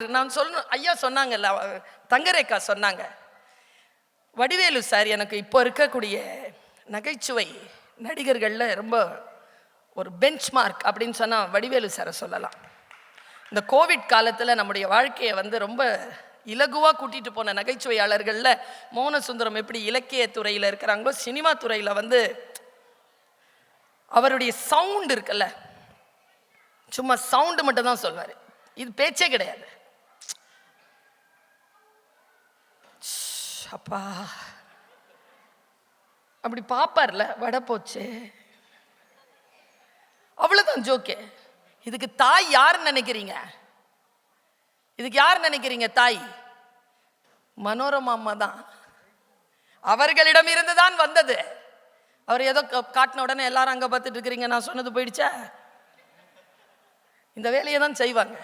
நான் சொல்லணும், ஐயா சொன்னாங்கல்ல, தங்கரேக்கா சொன்னாங்க, வடிவேலு சார் எனக்கு இப்போ இருக்கக்கூடிய நகைச்சுவை நடிகர்களில் ரொம்ப ஒரு பெஞ்ச் மார்க் அப்படின்னு சொன்னால் வடிவேலு சாரை சொல்லலாம். இந்த கோவிட் காலத்தில் நம்முடைய வாழ்க்கையை ரொம்ப இலகுவாக கூட்டிகிட்டு போன நகைச்சுவையாளர்களில் மோகனசுந்தரம் எப்படி இலக்கிய துறையில் இருக்கிறாங்களோ, சினிமா துறையில் அவருடைய சவுண்ட் இருக்குல்ல, சும்மா சவுண்டு மட்டும் தான் சொல்வார், இது பேச்சே கிடையாது. அப்பா அப்படி பாப்பார்ல, வடை போச்சு, அவ்வளவுதான் ஜோக்கே. இதுக்கு தாய் யார் நினைக்கிறீங்க? இதுக்கு யார் நினைக்கிறீங்க? தாய் மனோரமா அம்மா தான். அவர்களிடம் இருந்துதான் வந்தது. அவர் ஏதோ காட்டின உடனே எல்லாரும் அங்க பார்த்துட்டு இருக்கிறீங்க, நான் சொன்னது போயிடுச்சா? இந்த வேலையை தான் செய்வாங்க,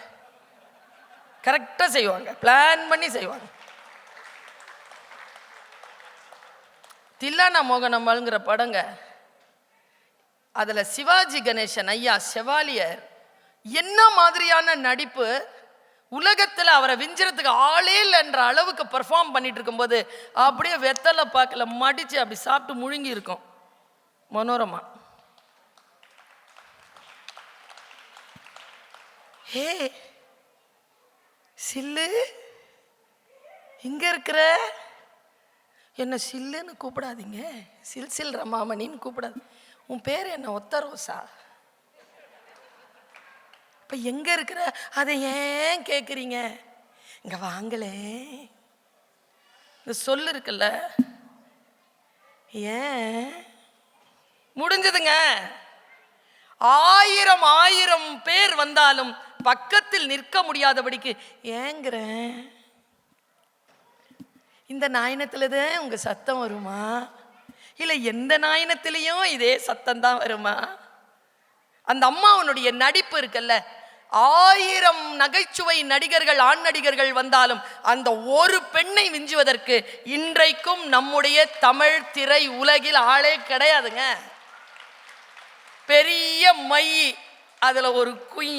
கரெக்டா செய்வாங்க, பிளான் பண்ணி செய்வாங்க. தில்லானா மோகனம்மாள்ங்கிற படங்க, அதுல சிவாஜி கணேசன் ஐயா செவாலியர் என்ன மாதிரியான நடிப்பு, உலகத்தில் அவரை விஞ்சிறதுக்கு ஆளே இல்லைன்ற அளவுக்கு பெர்ஃபார்ம் பண்ணிட்டு இருக்கும்போது அப்படியே வெத்தலை பாக்கல மடிச்சு அப்படி சாப்பிட்டு முழுங்கி இருக்கும் மனோரமா. ஹே சில்லு, இங்க இருக்கிற என்ன சில்லுன்னு கூப்பிடாதீங்க, சில் சில் ரமாமணின்னு கூப்பிடாது. உன் பேர் என்ன? ஒத்த ரோசா. இப்ப எங்க இருக்கிற? அதை ஏன் கேக்குறீங்க? இங்க வாங்களே. இந்த சொல்லு இருக்குல்ல, ஏன் முடிஞ்சதுங்க. 1000 பேர் வந்தாலும் பக்கத்தில் நிற்க முடியாதபடிக்கு ஏங்குறேன். இந்த நாயனத்துலதான் உங்க சத்தம் வருமா, இல்ல எந்த நாயனத்திலையும் இதே சத்தம் தான் வருமா? அந்த அம்மாவனுடைய நடிப்பு இருக்குல்ல, 1000 நகைச்சுவை நடிகர்கள், ஆண் நடிகர்கள் வந்தாலும் அந்த ஒரு பெண்ணை விஞ்சுவதற்கு இன்றைக்கும் நம்முடைய தமிழ் திரை உலகில் ஆளே கிடையாதுங்க. பெரிய மை, அதுல ஒரு குய்,